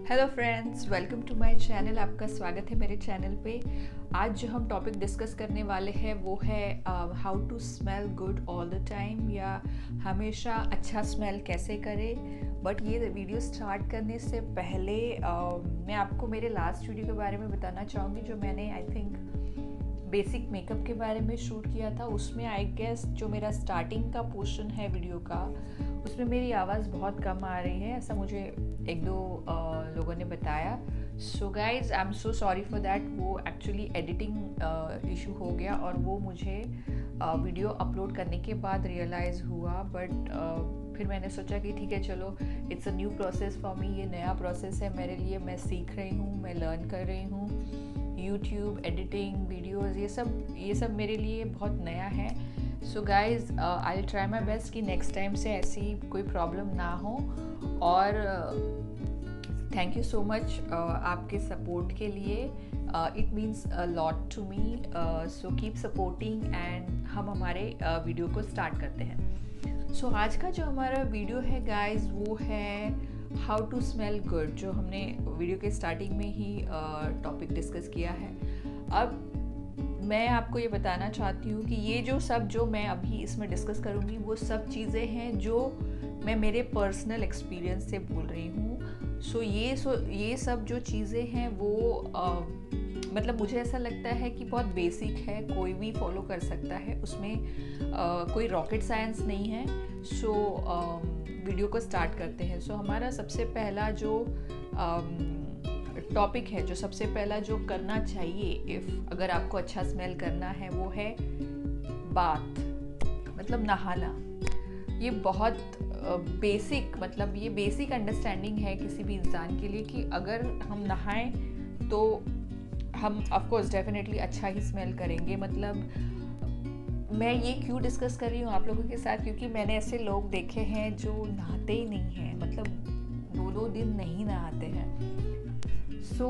Hello friends, welcome to my channel. आपका स्वागत है मेरे चैनल पे। आज जो हम टॉपिक डिस्कस करने वाले हैं वो है how to smell good all the time, या हमेशा अच्छा स्मेल कैसे करें। बट ये वीडियो स्टार्ट करने से पहले मैं आपको मेरे लास्ट वीडियो के बारे में बताना चाहूँगी, जो मैंने आई थिंक बेसिक मेकअप के बारे में शूट किया था। उसमें आई गेस जो मेरा स्टार्टिंग का पोर्शन है वीडियो का, उसमें मेरी आवाज़ बहुत कम आ रही है, ऐसा मुझे एक दो लोगों ने बताया। सो guys, I am so sorry for that. वो एक्चुअली एडिटिंग इशू हो गया और वो मुझे वीडियो अपलोड करने के बाद रियलाइज़ हुआ। बट फिर मैंने सोचा कि ठीक है, चलो, it's a new process for me. ये नया प्रोसेस है मेरे लिए, मैं सीख रही हूँ, मैं लर्न कर रही हूँ। यूट्यूब, एडिटिंग, वीडियोज़, ये सब मेरे लिए बहुत नया है। So guys, I will try my best कि नेक्स्ट टाइम से ऐसी कोई प्रॉब्लम ना हो। और थैंक यू सो मच आपके सपोर्ट के लिए। It means a lot to me. So keep supporting and हम हमारे वीडियो को स्टार्ट करते हैं। सो आज का जो हमारा वीडियो है गाइज, वो है हाउ टू स्मेल गुड, जो हमने वीडियो के स्टार्टिंग में ही टॉपिक डिस्कस किया है। अब मैं आपको ये बताना चाहती हूँ कि ये जो मैं अभी इसमें डिस्कस करूँगी, वो सब चीज़ें हैं जो मैं मेरे पर्सनल एक्सपीरियंस से बोल रही हूँ। सो ये सब जो चीज़ें हैं वो मतलब मुझे ऐसा लगता है कि बहुत बेसिक है, कोई भी फॉलो कर सकता है, उसमें कोई रॉकेट साइंस नहीं है। सो वीडियो को स्टार्ट करते हैं। सो हमारा सबसे पहला जो टॉपिक है, जो सबसे पहला जो करना चाहिए अगर आपको अच्छा स्मेल करना है, वो है बाथ, मतलब नहाना। ये बहुत बेसिक, मतलब ये बेसिक अंडरस्टैंडिंग है किसी भी इंसान के लिए कि अगर हम नहाएं तो हम ऑफ कोर्स डेफिनेटली अच्छा ही स्मेल करेंगे। मतलब मैं ये क्यों डिस्कस कर रही हूँ आप लोगों के साथ, क्योंकि मैंने ऐसे लोग देखे हैं जो नहाते ही नहीं हैं, मतलब 2-2 दिन नहीं नहाते हैं। सो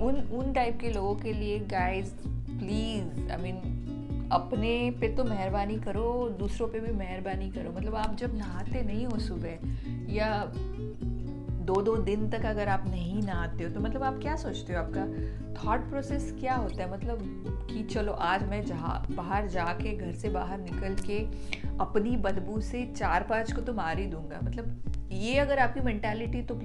उन टाइप के लोगों के लिए गाइज, प्लीज़, आई मीन, अपने पे तो मेहरबानी करो, दूसरों पे भी मेहरबानी करो। मतलब आप जब नहाते नहीं हो सुबह, या 2-2 दिन तक अगर आप नहीं नहाते हो, तो मतलब आप क्या सोचते हो, आपका थॉट प्रोसेस क्या होता है? मतलब कि चलो, आज मैं बाहर जाके, घर से बाहर निकल के अपनी बदबू से 4-5 को तो मार ही दूंगा। मतलब ये अगर आपकी मेंटालिटी, तो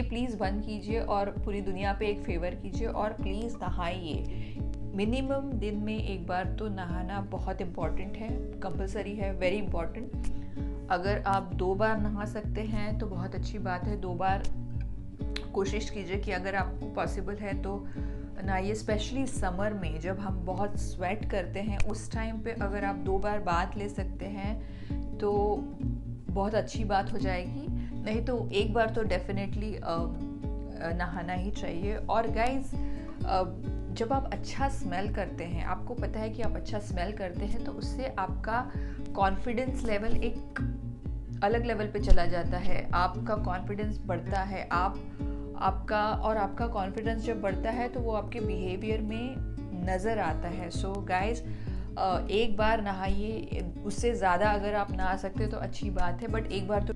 प्लीज़ बंद कीजिए और पूरी दुनिया पे एक फेवर कीजिए और प्लीज़ नहाइए। मिनिमम दिन में एक बार तो नहाना बहुत इम्पॉर्टेंट है, कंपलसरी है, वेरी इम्पॉर्टेंट। अगर आप 2 बार नहा सकते हैं तो बहुत अच्छी बात है। 2 बार कोशिश कीजिए कि अगर आपको पॉसिबल है तो नहाइए। स्पेशली समर में जब हम बहुत स्वेट करते हैं, उस टाइम पे अगर आप 2 बार बाथ ले सकते हैं तो बहुत अच्छी बात हो जाएगी। नहीं तो एक बार तो डेफिनेटली नहाना ही चाहिए। और गाइज, जब आप अच्छा स्मेल करते हैं, आपको पता है कि आप अच्छा स्मेल करते हैं, तो उससे आपका कॉन्फिडेंस लेवल एक अलग लेवल पे चला जाता है। आपका कॉन्फिडेंस बढ़ता है। आपका कॉन्फिडेंस जब बढ़ता है तो वो आपके बिहेवियर में नज़र आता है। सो गाइज, एक बार नहाइए, उससे ज़्यादा अगर आप नहा सकते हो तो अच्छी बात है, बट एक बार तो।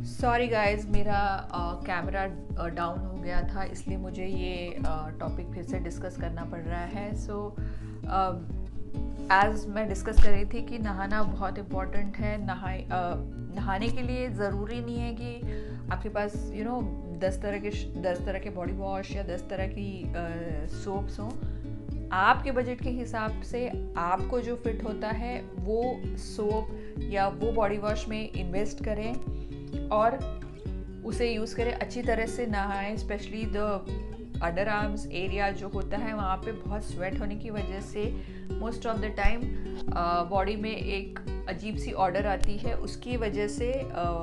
सॉरी गाइज, मेरा कैमरा डाउन हो गया था, इसलिए मुझे ये टॉपिक फिर से डिस्कस करना पड़ रहा है। सो एज मैं डिस्कस कर रही थी कि नहाना बहुत इम्पॉर्टेंट है। नहाने के लिए ज़रूरी नहीं है कि आपके पास 10 तरह के बॉडी वॉश या 10 तरह की सोप्स हों। आपके बजट के हिसाब से आपको जो फिट होता है वो सोप या वो बॉडी वॉश में इन्वेस्ट करें और उसे यूज़ करें। अच्छी तरह से नहाएं। Specially the underarms area जो होता है, वहाँ पे बहुत स्वेट होने की वजह से most of the time body में एक अजीब सी ऑर्डर आती है, उसकी वजह से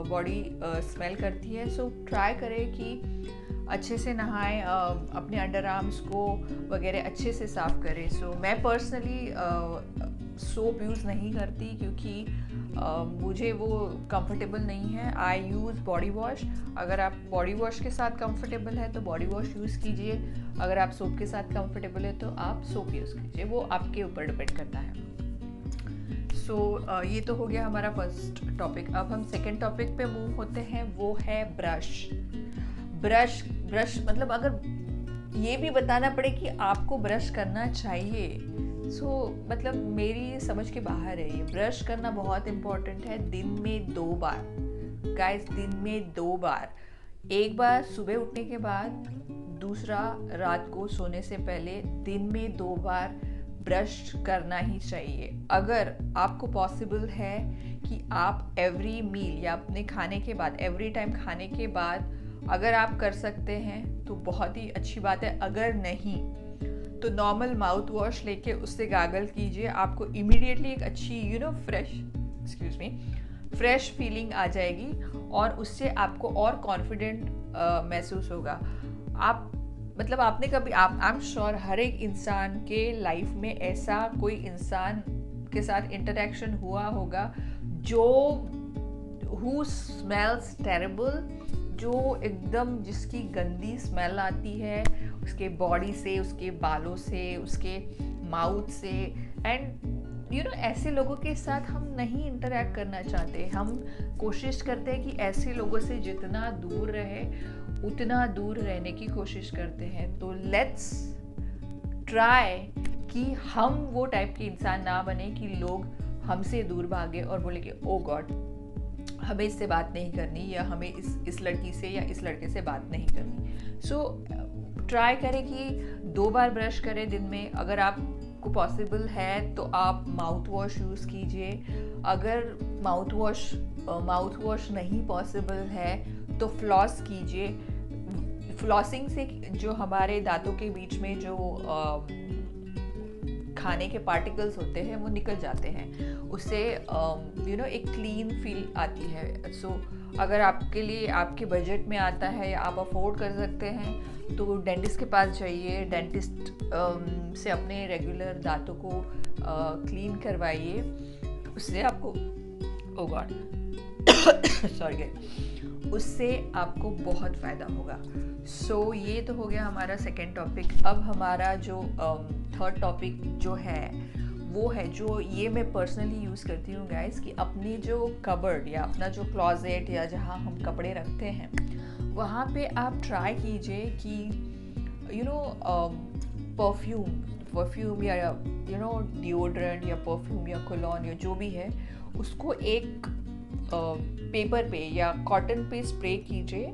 बॉडी स्मेल करती है। सो ट्राई करें कि अच्छे से नहाएं, अपने अंडर आर्म्स को वगैरह अच्छे से साफ़ करें। सो मैं पर्सनली सोप यूज़ नहीं करती, क्योंकि मुझे वो कंफर्टेबल नहीं है। आई यूज़ बॉडी वॉश। अगर आप बॉडी वॉश के साथ कंफर्टेबल है तो बॉडी वॉश यूज़ कीजिए। अगर आप सोप के साथ कंफर्टेबल है तो आप सोप यूज़ कीजिए, वो आपके ऊपर डिपेंड करता है। सो ये तो हो गया हमारा फर्स्ट टॉपिक। अब हम सेकेंड टॉपिक पे मूव होते हैं, वो है ब्रश। ब्रश ब्रश मतलब अगर ये भी बताना पड़े कि आपको ब्रश करना चाहिए, मतलब मेरी समझ के बाहर है ये। ब्रश करना बहुत इम्पोर्टेंट है, दिन में 2 बार गाइस, दिन में 2 बार। एक बार सुबह उठने के बाद, दूसरा रात को सोने से पहले। दिन में 2 बार ब्रश करना ही चाहिए। अगर आपको पॉसिबल है कि आप एवरी मील या अपने खाने के बाद, एवरी टाइम खाने के बाद अगर आप कर सकते हैं तो बहुत ही अच्छी बात है। अगर नहीं तो नॉर्मल माउथ वॉश लेके उससे गागल कीजिए, आपको इमीडिएटली एक अच्छी फ्रेश फीलिंग आ जाएगी और उससे आपको और कॉन्फिडेंट महसूस होगा। आपने कभी आई एम श्योर हर एक इंसान के लाइफ में ऐसा कोई इंसान के साथ इंटरेक्शन हुआ होगा जो हु स्मेल्स टेरेबल, जो एकदम जिसकी गंदी स्मेल आती है उसके बॉडी से, उसके बालों से, उसके माउथ से। एंड ऐसे लोगों के साथ हम नहीं इंटरेक्ट करना चाहते। हम कोशिश करते हैं कि ऐसे लोगों से जितना दूर रहे उतना दूर रहने की कोशिश करते हैं। तो लेट्स ट्राई कि हम वो टाइप के इंसान ना बने कि लोग हमसे दूर भागे और बोले कि ओ गॉड हमें इससे बात नहीं करनी, या हमें इस लड़की से या इस लड़के से बात नहीं करनी। सो ट्राई करें कि 2 बार ब्रश करें दिन में। अगर आपको पॉसिबल है तो आप माउथ वॉश यूज़ कीजिए। अगर माउथ वॉश नहीं पॉसिबल है तो फ्लॉस कीजिए। फ्लॉसिंग से जो हमारे दांतों के बीच में जो खाने के पार्टिकल्स होते हैं वो निकल जाते हैं, उससे एक क्लीन फील आती है। सो अगर आपके लिए आपके बजट में आता है या आप अफोर्ड कर सकते हैं तो डेंटिस्ट के पास जाइए। डेंटिस्ट से अपने रेगुलर दांतों को क्लीन करवाइए, उससे आपको उससे आपको बहुत फ़ायदा होगा। सो ये तो हो गया हमारा सेकेंड टॉपिक। अब हमारा जो थर्ड टॉपिक जो है वो है, जो ये मैं पर्सनली यूज़ करती हूँ गाइस, कि अपनी जो कबर्ड या अपना जो क्लॉजेट या जहाँ हम कपड़े रखते हैं वहाँ पे आप ट्राई कीजिए कि परफ्यूम या डिओड्रेंट या परफ्यूम या कोलोन या जो भी है उसको एक पेपर पे या कॉटन पे स्प्रे कीजिए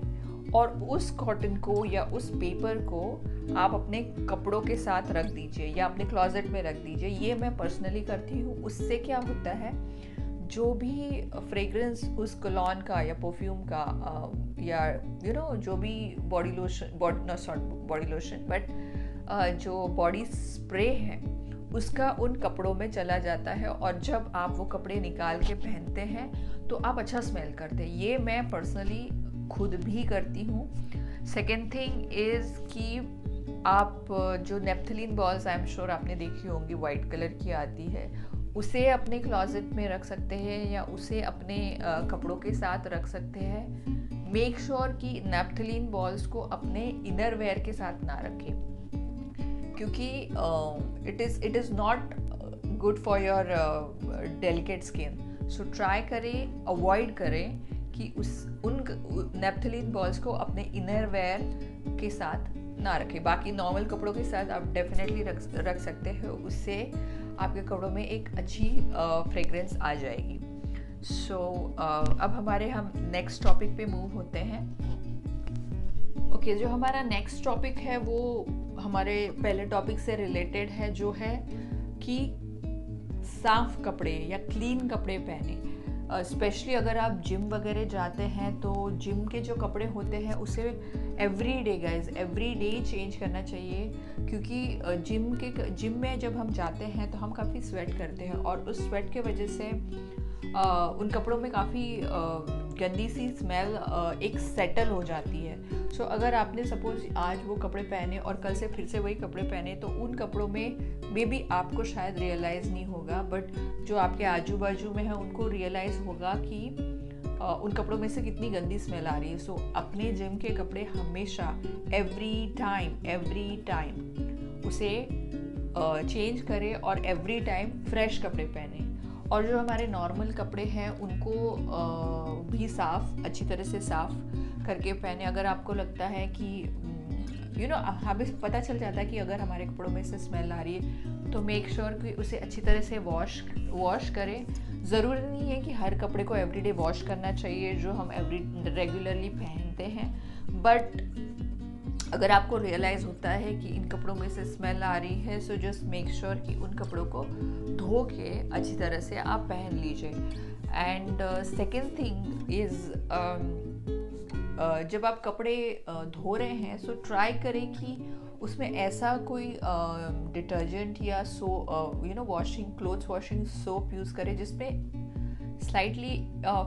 और उस कॉटन को या उस पेपर को आप अपने कपड़ों के साथ रख दीजिए या अपने क्लोजेट में रख दीजिए। ये मैं पर्सनली करती हूँ। उससे क्या होता है, जो भी फ्रेग्रेंस उस कोलोन का या परफ्यूम का या जो भी बॉडी लोशन बट जो बॉडी स्प्रे है उसका उन कपड़ों में चला जाता है और जब आप वो कपड़े निकाल के पहनते हैं तो आप अच्छा स्मेल करते हैं। ये मैं पर्सनली खुद भी करती हूँ। सेकेंड थिंग इज़ कि आप जो naphthalene balls I am sure आपने देखी होंगी, वाइट कलर की आती है, उसे अपने क्लोजेट में रख सकते हैं या उसे अपने कपड़ों के साथ रख सकते हैं। मेक श्योर कि नेप्थलीन बॉल्स को अपने इनर वेयर के साथ ना रखें, क्योंकि it is not good for your delicate skin. So try करें, अवॉइड करें कि उन नेप्थलीन बॉल्स को अपने इनर वेयर के साथ ना रखें। बाकी नॉर्मल कपड़ों के साथ आप डेफिनेटली रख सकते हैं, उससे आपके कपड़ों में एक अच्छी फ्रेग्रेंस आ जाएगी। सो अब हम नेक्स्ट टॉपिक पे मूव होते हैं। ओके, जो हमारा नेक्स्ट टॉपिक है वो हमारे पहले टॉपिक से रिलेटेड है, जो है कि साफ कपड़े या क्लीन कपड़े पहने। स्पेशली अगर आप जिम वगैरह जाते हैं तो जिम के जो कपड़े होते हैं उसे एवरी डे चेंज करना चाहिए, क्योंकि जिम में जब हम जाते हैं तो हम काफ़ी स्वेट करते हैं और उस स्वेट के वजह से उन कपड़ों में काफ़ी गंदी सी स्मेल एक सेटल हो जाती है। सो अगर आपने सपोज आज वो कपड़े पहने और कल से फिर से वही कपड़े पहने तो उन कपड़ों में मे बी आपको शायद रियलाइज़ नहीं होगा, बट जो आपके आजू बाजू में है उनको रियलाइज़ होगा कि उन कपड़ों में से कितनी गंदी स्मेल आ रही है। सो अपने जिम के कपड़े हमेशा एवरी टाइम उसे चेंज करें और एवरी टाइम फ्रेश कपड़े पहने। और जो हमारे नॉर्मल कपड़े हैं उनको भी अच्छी तरह से साफ करके पहने। अगर आपको लगता है कि हमें पता चल जाता है कि अगर हमारे कपड़ों में से स्मेल आ रही है तो मेक श्योर कि उसे अच्छी तरह से वॉश करें। ज़रूरी नहीं है कि हर कपड़े को एवरीडे वॉश करना चाहिए जो हम रेगुलरली पहनते हैं, बट अगर आपको रियलाइज़ होता है कि इन कपड़ों में से स्मेल आ रही है, सो जस्ट मेक श्योर कि उन कपड़ों को धो के अच्छी तरह से आप पहन लीजिए। एंड सेकेंड थिंग इज़, जब आप कपड़े धो रहे हैं सो ट्राई करें कि उसमें ऐसा कोई डिटर्जेंट या washing clothes washing soap use करें जिसमें स्लाइटली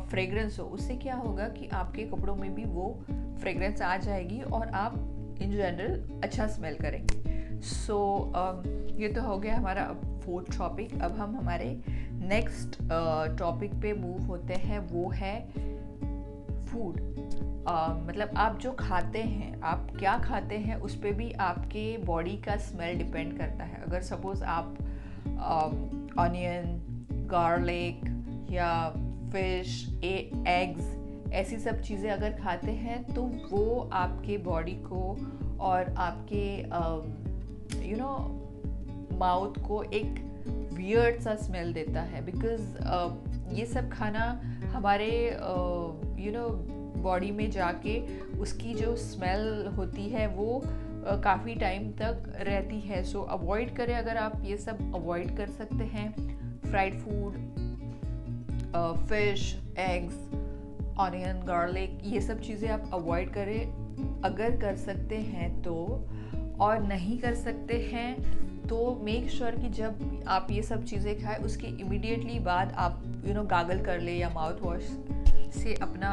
फ्रेग्रेंस हो। उससे क्या होगा कि आपके कपड़ों में भी वो फ्रेग्रेंस आ जाएगी और आप इन जनरल अच्छा स्मेल करेंगे। सो ये तो हो गया हमारा 4th टॉपिक। अब हम हमारे नेक्स्ट टॉपिक पे मूव होते हैं, वो है फूड। मतलब आप जो खाते हैं, आप क्या खाते हैं उस पे भी आपके बॉडी का स्मेल डिपेंड करता है। अगर सपोज आप ऑनियन, गार्लिक या फिश, एग्स, ऐसी सब चीज़ें अगर खाते हैं तो वो आपके बॉडी को और आपके माउथ को एक वियर्ड सा स्मेल देता है, बिकॉज ये सब खाना हमारे बॉडी में जाके उसकी जो स्मेल होती है वो काफ़ी टाइम तक रहती है। सो अवॉइड करें, अगर आप ये सब अवॉइड कर सकते हैं, fried food, fish, eggs, onion, garlic, ये सब चीज़ें आप अवॉइड करें अगर कर सकते हैं तो। और नहीं कर सकते हैं तो मेक श्योर कि जब आप ये सब चीज़ें खाएं उसके इमीडिएटली बाद आप गागल कर ले या माउथ वॉश से अपना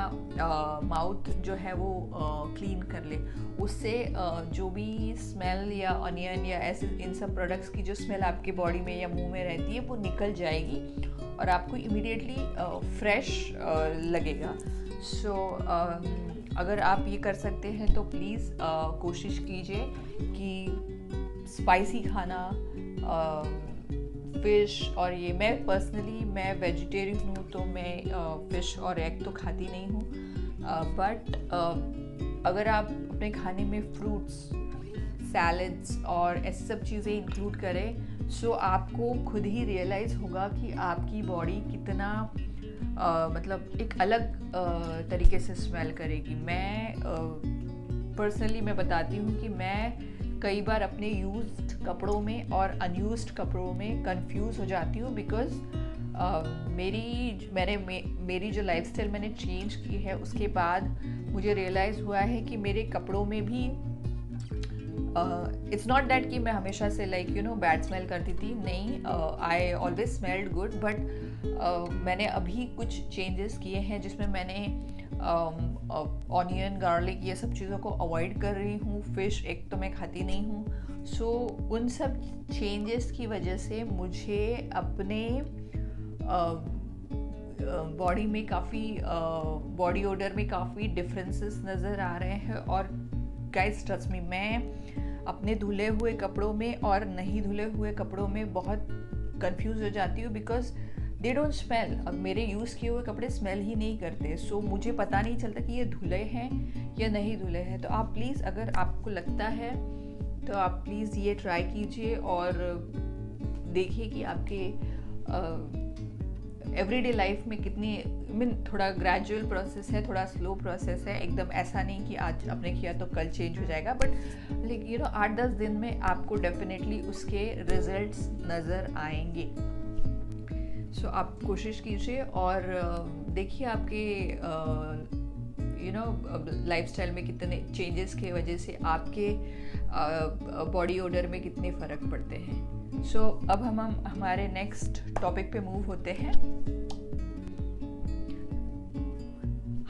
माउथ जो है वो क्लीन कर ले। उससे जो भी स्मेल या ऑनियन या ऐसे इन सब प्रोडक्ट्स की जो स्मेल आपके बॉडी में या मुंह में रहती है वो निकल जाएगी और आपको इमीडिएटली फ्रेश लगेगा। सो अगर आप ये कर सकते हैं तो प्लीज़ कोशिश कीजिए कि स्पाइसी खाना, फिश और ये, मैं वेजिटेरियन हूँ तो मैं फ़िश और एग तो खाती नहीं हूँ, बट अगर आप अपने खाने में फ्रूट्स, सैलड्स और ऐसी सब चीज़ें इंक्लूड करें सो आपको खुद ही रियलाइज़ होगा कि आपकी बॉडी कितना मतलब एक अलग तरीके से स्मेल करेगी। मैं पर्सनली मैं बताती हूँ कि मैं कई बार अपने यूज्ड कपड़ों में और अनयूज्ड कपड़ों में कंफ्यूज हो जाती हूँ, बिकॉज मेरी जो लाइफस्टाइल मैंने चेंज की है उसके बाद मुझे रियलाइज़ हुआ है कि मेरे कपड़ों में भी इट्स नॉट दैट कि मैं हमेशा से बैड स्मेल करती थी, नहीं, I always smelled good, but मैंने अभी कुछ चेंजेस किए हैं जिसमें मैंने ऑनियन, गार्लिक, ये सब चीज़ों को अवॉइड कर रही हूँ। फिश, एग तो मैं खाती नहीं हूँ। सो उन सब चेंजेस की वजह से मुझे अपने बॉडी में काफ़ी बॉडी ओडर में काफ़ी डिफरेंसेस नज़र आ रहे हैं। और गाइस ट्रस्ट मी, मैं अपने धुले हुए कपड़ों में और नहीं धुले हुए कपड़ों में बहुत कंफ्यूज हो जाती हूँ, बिकॉज दे डोंट स्मेल। अब मेरे यूज़ किए हुए कपड़े स्मेल ही नहीं करते, सो मुझे पता नहीं चलता कि ये धुले हैं या नहीं धुले हैं। तो आप प्लीज़, अगर आपको लगता है तो आप प्लीज़ ये ट्राई कीजिए और देखिए कि आपके एवरीडे लाइफ में कितनी, थोड़ा ग्रेजुअल प्रोसेस है, थोड़ा स्लो प्रोसेस है, एकदम ऐसा नहीं कि आज आपने किया तो कल चेंज हो जाएगा, बट लेकिन 8-10 दिन में आपको डेफिनेटली उसके रिजल्ट्स नज़र आएंगे। सो आप कोशिश कीजिए और देखिए आपके लाइफस्टाइल में कितने चेंजेस की वजह से आपके बॉडी ओडर में कितने फ़र्क पड़ते हैं। सो अब हम हमारे नेक्स्ट टॉपिक पे मूव होते हैं।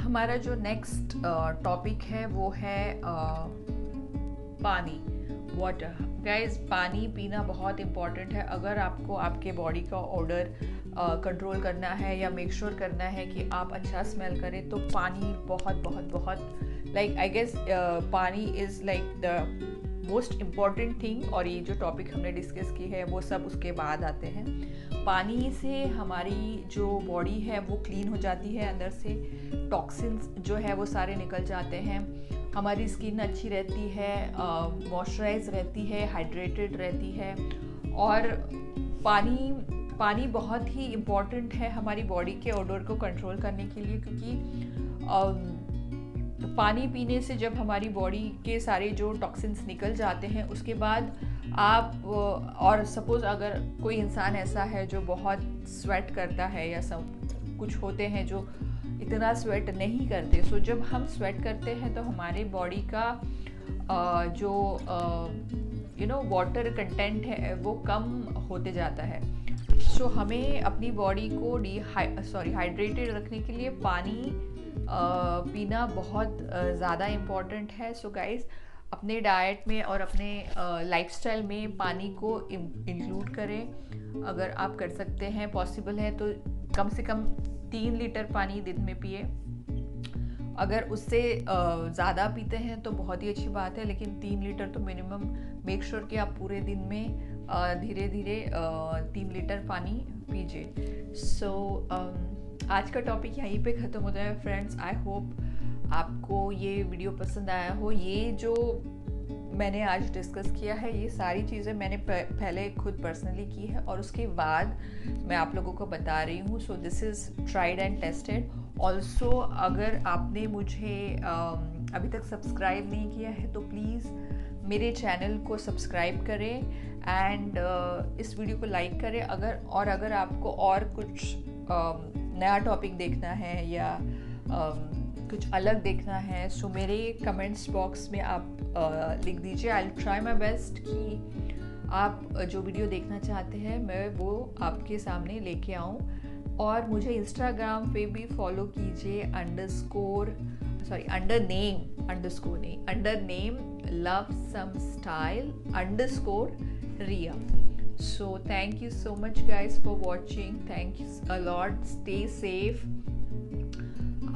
हमारा जो नेक्स्ट टॉपिक है वो है पानी, वाटर। गाइस, पानी पीना बहुत इम्पॉर्टेंट है। अगर आपको आपके बॉडी का ऑर्डर कंट्रोल करना है या मेक श्योर करना है कि आप अच्छा स्मेल करें, तो पानी बहुत बहुत बहुत, लाइक आई गेस पानी is like the most important thing, और ये जो टॉपिक हमने डिस्कस की है वो सब उसके बाद आते हैं। पानी से हमारी जो बॉडी है वो क्लीन हो जाती है, अंदर से टॉक्सिन्स जो है वो सारे निकल जाते हैं, हमारी स्किन अच्छी रहती है, मॉइस्चराइज रहती है, हाइड्रेटेड रहती है। और पानी बहुत ही इम्पॉर्टेंट है हमारी बॉडी के ओडोर को कंट्रोल करने के लिए, क्योंकि पानी पीने से जब हमारी बॉडी के सारे जो टॉक्सिन्स निकल जाते हैं उसके बाद आप और सपोज़ अगर कोई इंसान ऐसा है जो बहुत स्वेट करता है, या सब कुछ होते हैं जो इतना स्वेट नहीं करते, सो जब हम स्वेट करते हैं तो हमारे बॉडी का जो वाटर कंटेंट है वो कम होते जाता है। सो हमें अपनी बॉडी को हाइड्रेटेड रखने के लिए पानी पीना बहुत ज़्यादा इम्पॉर्टेंट है। सो गाइस, अपने डाइट में और अपने लाइफस्टाइल में पानी को इंक्लूड करें। अगर आप कर सकते हैं, पॉसिबल है, तो कम से कम 3 लीटर पानी दिन में पिए। अगर उससे ज़्यादा पीते हैं तो बहुत ही अच्छी बात है, लेकिन 3 लीटर तो मिनिमम मेक श्योर कि आप पूरे दिन में धीरे धीरे 3 लीटर पानी पीजिए। सो आज का टॉपिक यहीं पे ख़त्म होता है फ्रेंड्स। आई होप आपको ये वीडियो पसंद आया हो। ये जो मैंने आज डिस्कस किया है, ये सारी चीज़ें मैंने पहले खुद पर्सनली की है और उसके बाद मैं आप लोगों को बता रही हूँ। So this is tried and tested. Also अगर आपने मुझे अभी तक सब्सक्राइब नहीं किया है तो प्लीज़ मेरे चैनल को सब्सक्राइब करें एंड इस वीडियो को लाइक करें। अगर आपको और कुछ नया टॉपिक देखना है या कुछ अलग देखना है, सो मेरे कमेंट्स बॉक्स में आप लिख दीजिए। आई विल ट्राई माई बेस्ट कि आप जो वीडियो देखना चाहते हैं मैं वो आपके सामने लेके आऊँ। और मुझे इंस्टाग्राम पे भी फॉलो कीजिए, under name love some style _Riya. So thank you so much guys for watching. Thank you a lot. Stay safe.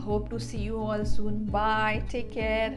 Hope to see you all soon. Bye. Take care.